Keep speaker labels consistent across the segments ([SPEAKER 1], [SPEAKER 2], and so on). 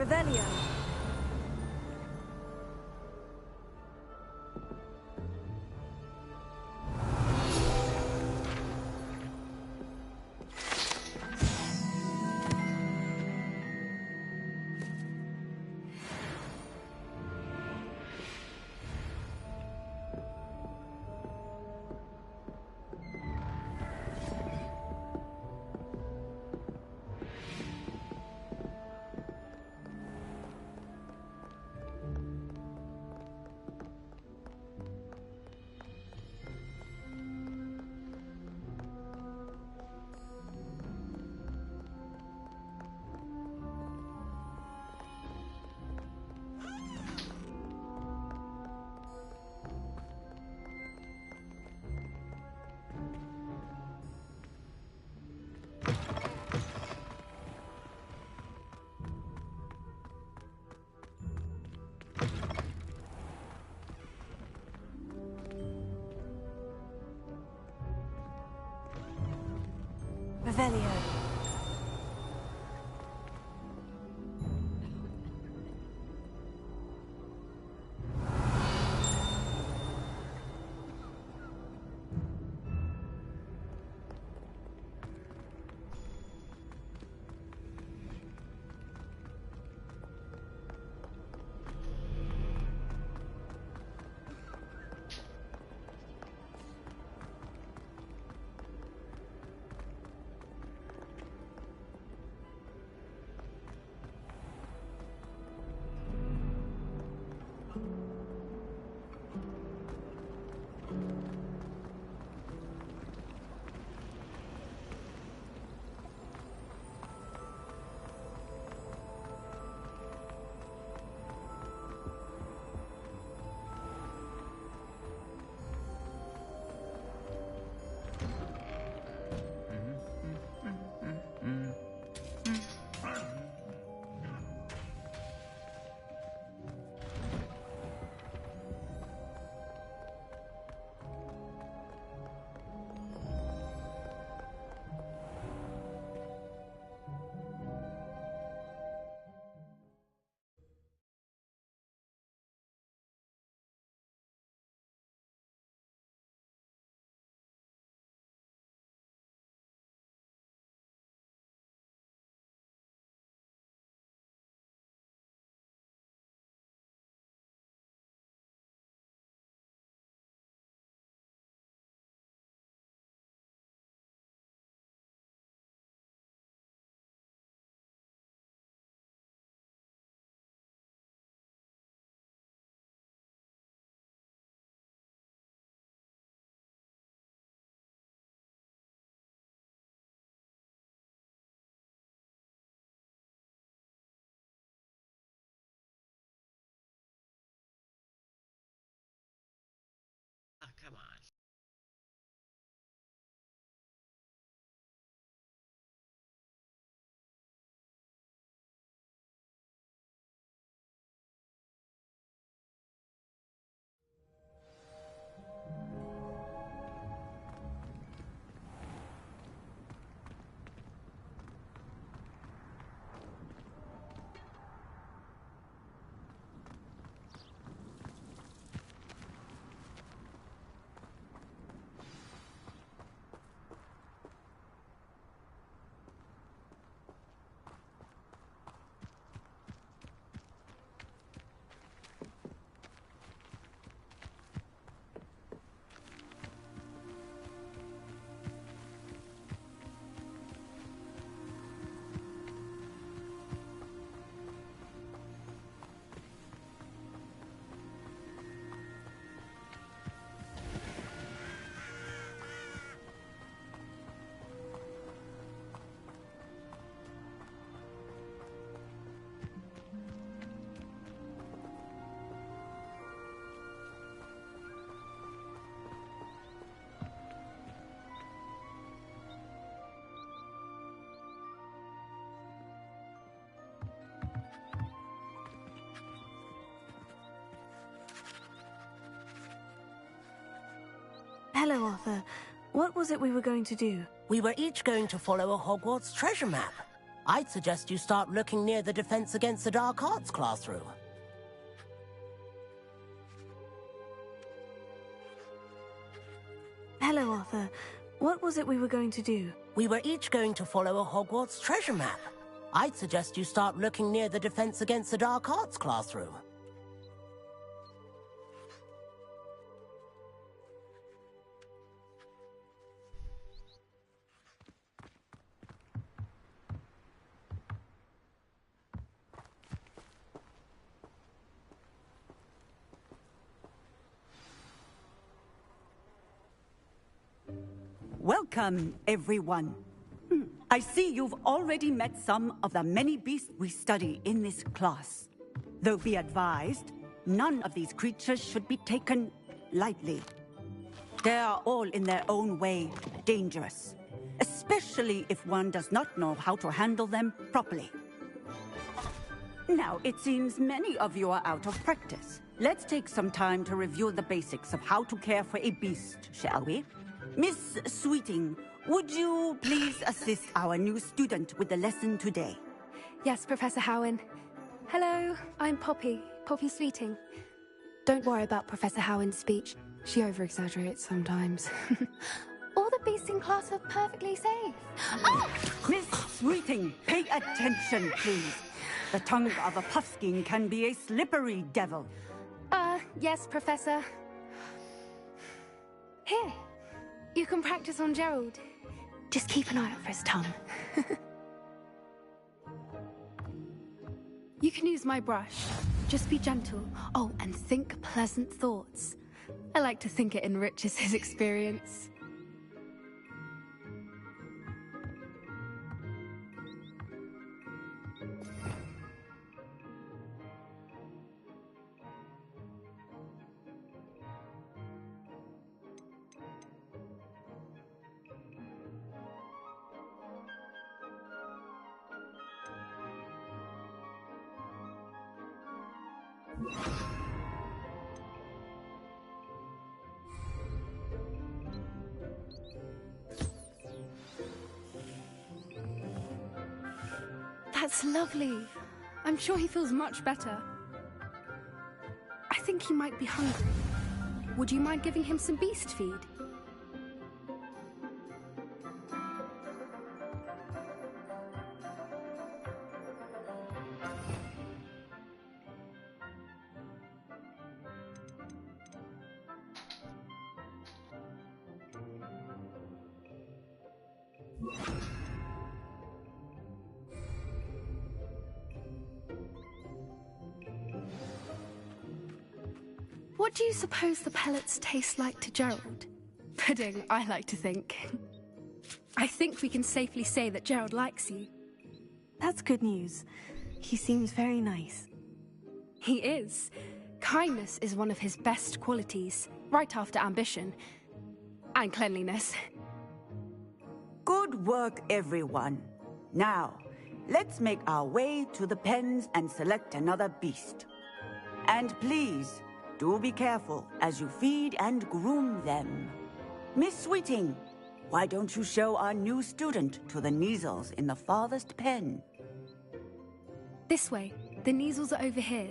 [SPEAKER 1] Revelio. Revelio.
[SPEAKER 2] Oh, come on.
[SPEAKER 1] Hello, Arthur. What was it we were going to do?
[SPEAKER 3] We were each going to follow a Hogwarts treasure map.
[SPEAKER 1] I'd suggest you start looking near the Defense Against the Dark Arts classroom.
[SPEAKER 3] Hello, Arthur. What was it we were going to do?
[SPEAKER 1] We were each going to follow a Hogwarts treasure map. I'd suggest you start looking near the Defense Against the Dark Arts classroom.
[SPEAKER 4] Welcome, everyone. I see you've already met some of the many beasts we study in this class. Though be advised, none of these creatures should be taken lightly. They are all in their own way dangerous, especially if one does not know how to handle them properly. Now, it seems many of you are out of practice. Let's take some time to review the basics of how to care for a beast, shall we? Miss Sweeting, would you please assist our new student with the lesson today?
[SPEAKER 3] Yes, Professor Howen. Hello, I'm Poppy Sweeting. Don't worry about Professor Howen's speech. She over-exaggerates sometimes. All the beasts in class are perfectly safe. Ah!
[SPEAKER 4] Miss Sweeting, pay attention, please. The tongue of a puffskein can be a slippery devil.
[SPEAKER 3] Yes, Professor. Here, you can practice on Gerald. Just keep an eye out for his tongue. You can use my brush. Just be gentle. Oh, and think pleasant thoughts. I like to think it enriches his experience. That's lovely. I'm sure he feels much better. I think he might be hungry. Would you mind giving him some beast feed? What do you suppose the pellets taste like to Gerald? Pudding, I like to think. I think we can safely say that Gerald likes you. That's good news. He seems very nice. He is. Kindness is one of his best qualities, right after ambition. And cleanliness.
[SPEAKER 4] Good work, everyone. Now, let's make our way to the pens and select another beast. And please, do be careful as you feed and groom them. Miss Sweeting, why don't you show our new student to the Neasels in the farthest pen?
[SPEAKER 3] This way. The Neasels are over here.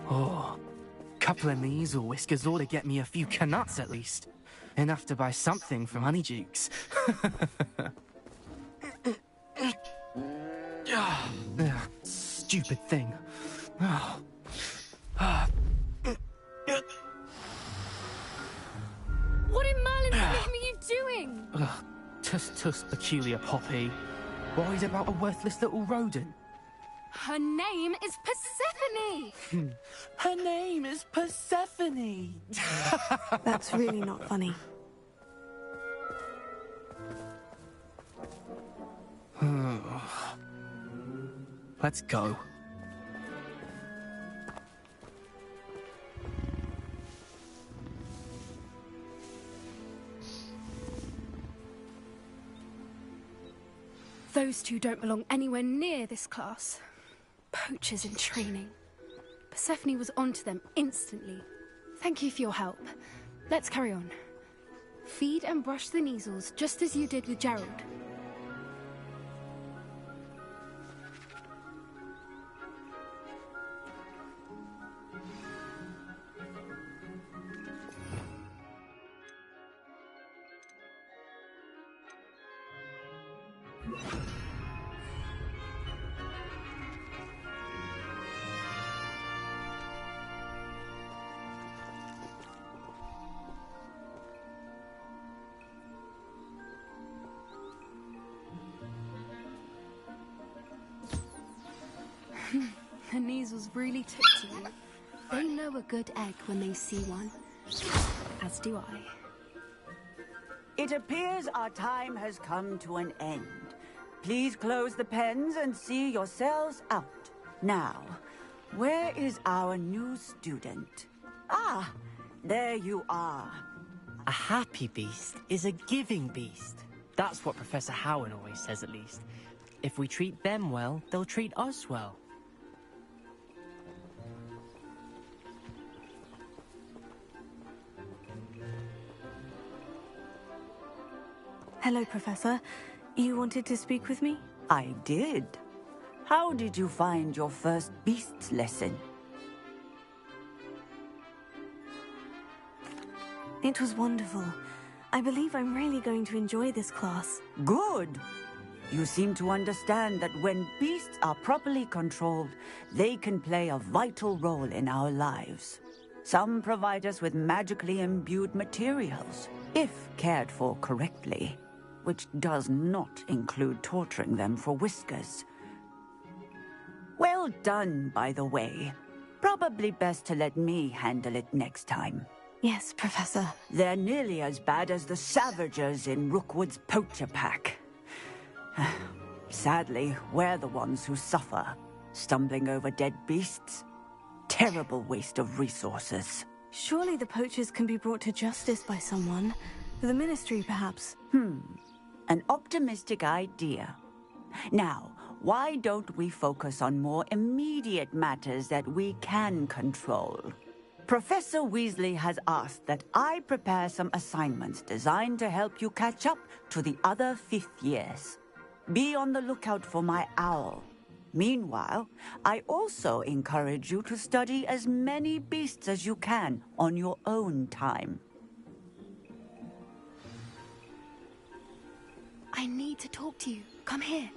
[SPEAKER 5] Oh, couple of Neasel whiskers ought to get me a few canuts at least. Enough to buy something from Honeydukes. Stupid thing.
[SPEAKER 3] What in Merlin's name are you doing?
[SPEAKER 5] Tuss, peculiar Poppy. Worried about a worthless little rodent?
[SPEAKER 3] Her name is Persephone!
[SPEAKER 5] Her name is Persephone!
[SPEAKER 3] That's really not funny.
[SPEAKER 5] Let's go.
[SPEAKER 3] Those two don't belong anywhere near this class. Poachers in training. Persephone was onto them instantly. Thank you for your help. Let's carry on. Feed and brush the measles, just as you did with Gerald. The measles really took to you. They know a good egg when they see one. As do I.
[SPEAKER 4] It appears our time has come to an end. Please close the pens and see yourselves out. Now, where is our new student? Ah, there you are.
[SPEAKER 5] A happy beast is a giving beast. That's what Professor Howard always says, at least. If we treat them well, they'll treat us well.
[SPEAKER 6] Hello, Professor. You wanted to speak with me?
[SPEAKER 4] I did. How did you find your first beasts lesson?
[SPEAKER 6] It was wonderful. I believe I'm really going to enjoy this class.
[SPEAKER 4] Good. You seem to understand that when beasts are properly controlled, they can play a vital role in our lives. Some provide us with magically imbued materials, if cared for correctly, which does not include torturing them for whiskers. Well done, by the way. Probably best to let me handle it next time.
[SPEAKER 6] Yes, Professor.
[SPEAKER 4] They're nearly as bad as the Savagers in Rookwood's poacher pack. Sadly, we're the ones who suffer, stumbling over dead beasts. Terrible waste of resources.
[SPEAKER 6] Surely the poachers can be brought to justice by someone. The Ministry, perhaps.
[SPEAKER 4] An optimistic idea. Now, why don't we focus on more immediate matters that we can control? Professor Weasley has asked that I prepare some assignments designed to help you catch up to the other fifth years. Be on the lookout for my owl. Meanwhile, I also encourage you to study as many beasts as you can on your own time.
[SPEAKER 3] I need to talk to you. Come here.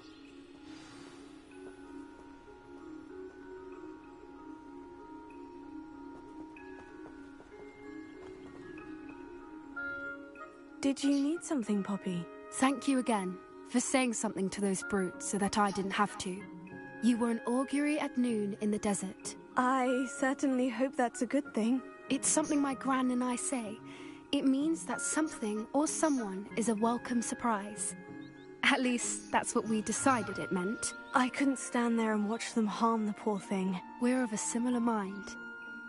[SPEAKER 6] Did you need something, Poppy?
[SPEAKER 3] Thank you again for saying something to those brutes so that I didn't have to. You were an augury at noon in the desert.
[SPEAKER 6] I certainly hope that's a good thing.
[SPEAKER 3] It's something my gran and I say. It means that something or someone is a welcome surprise. At least, that's what we decided it meant.
[SPEAKER 6] I couldn't stand there and watch them harm the poor thing.
[SPEAKER 3] We're of a similar mind.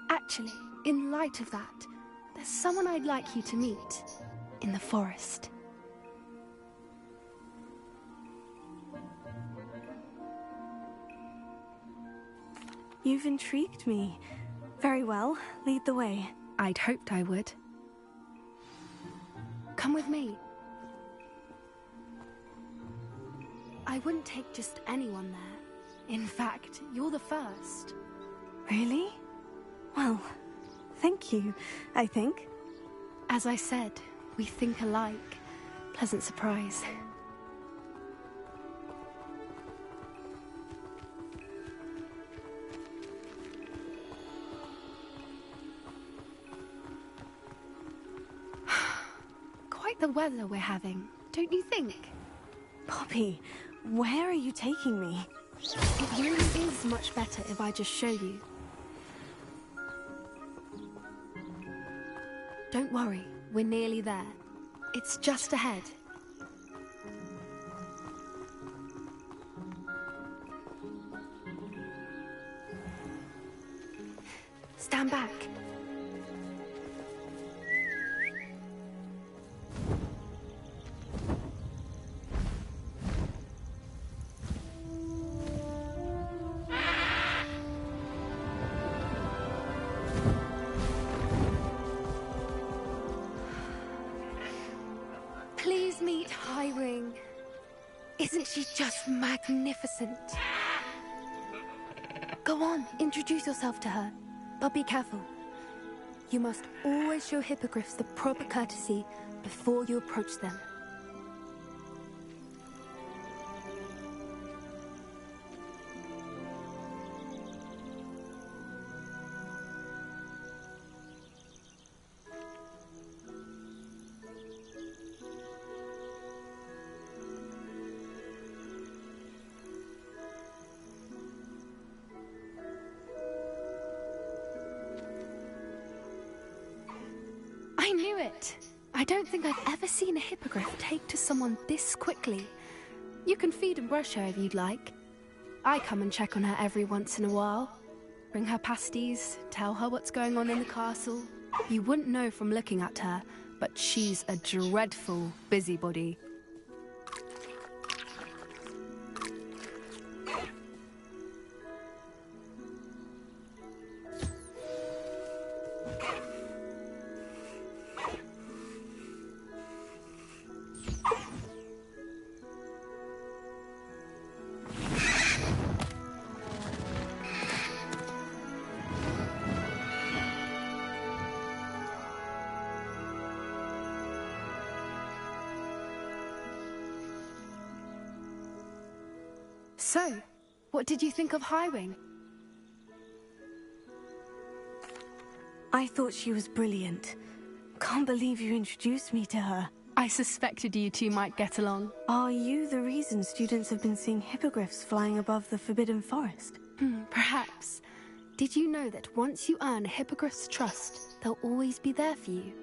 [SPEAKER 3] Actually, in light of that, there's someone I'd like you to meet. In the forest.
[SPEAKER 6] You've intrigued me. Very well, lead the way.
[SPEAKER 3] I'd hoped I would. Come with me. I wouldn't take just anyone there. In fact, you're the first.
[SPEAKER 6] Really? Well, thank you, I think.
[SPEAKER 3] As I said, we think alike. Pleasant surprise. Quite the weather we're having, don't you think?
[SPEAKER 6] Poppy, where are you taking me?
[SPEAKER 3] It really is much better if I just show you. Don't worry, we're nearly there. It's just ahead. Stand back. Isn't she just magnificent? Go on, introduce yourself to her. But be careful. You must always show hippogriffs the proper courtesy before you approach them. I knew it! I don't think I've ever seen a hippogriff take to someone this quickly. You can feed and brush her if you'd like. I come and check on her every once in a while. Bring her pasties, tell her what's going on in the castle. You wouldn't know from looking at her, but she's a dreadful busybody. So, what did you think of Highwing?
[SPEAKER 6] I thought she was brilliant. Can't believe you introduced me to her.
[SPEAKER 3] I suspected you two might get along.
[SPEAKER 6] Are you the reason students have been seeing hippogriffs flying above the Forbidden Forest?
[SPEAKER 3] Perhaps. Did you know that once you earn a hippogriff's trust, they'll always be there for you?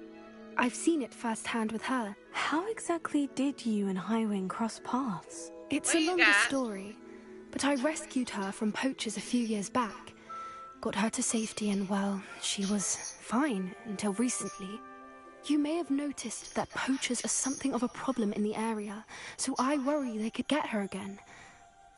[SPEAKER 3] I've seen it firsthand with her.
[SPEAKER 6] How exactly did you and Highwing cross paths?
[SPEAKER 3] It's
[SPEAKER 2] What
[SPEAKER 3] a
[SPEAKER 2] you
[SPEAKER 3] longer
[SPEAKER 2] got?
[SPEAKER 3] story, but I rescued her from poachers a few years back. Got her to safety and, well, she was fine until recently. You may have noticed that poachers are something of a problem in the area, so I worry they could get her again.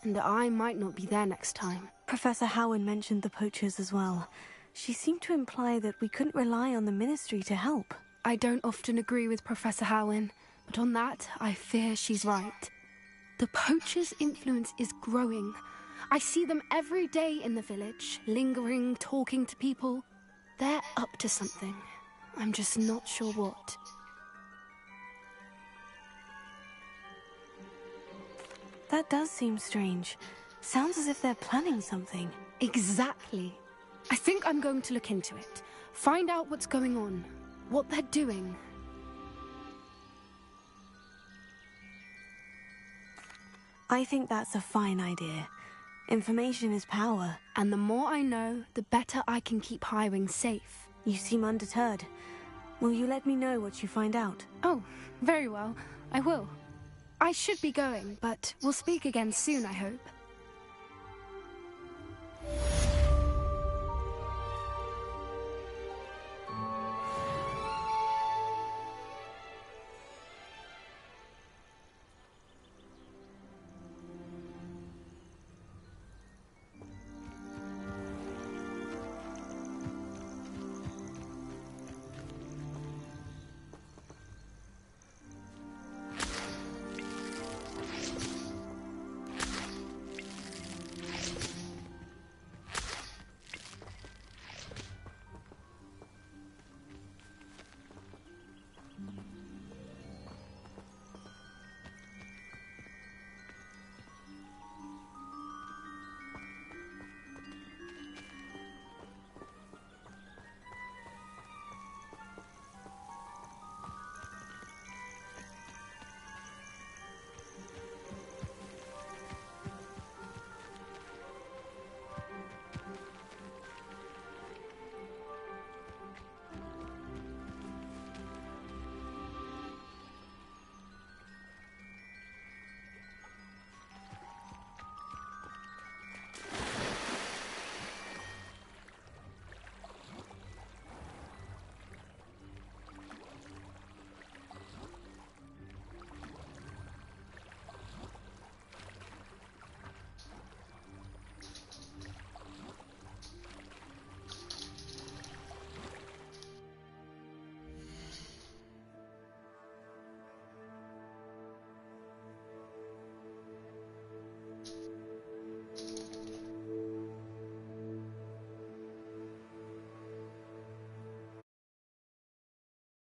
[SPEAKER 3] And I might not be there next time.
[SPEAKER 6] Professor Howen mentioned the poachers as well. She seemed to imply that we couldn't rely on the Ministry to help.
[SPEAKER 3] I don't often agree with Professor Howen, but on that, I fear she's right. The poachers' influence is growing. I see them every day in the village, lingering, talking to people. They're up to something. I'm just not sure what.
[SPEAKER 6] That does seem strange. Sounds as if they're planning something.
[SPEAKER 3] Exactly. I think I'm going to look into it. Find out what's going on, what they're doing.
[SPEAKER 6] I think that's a fine idea. Information is power.
[SPEAKER 3] And the more I know, the better I can keep Highwing safe.
[SPEAKER 6] You seem undeterred. Will you let me know what you find out?
[SPEAKER 3] Oh, very well. I will. I should be going, but we'll speak again soon, I hope.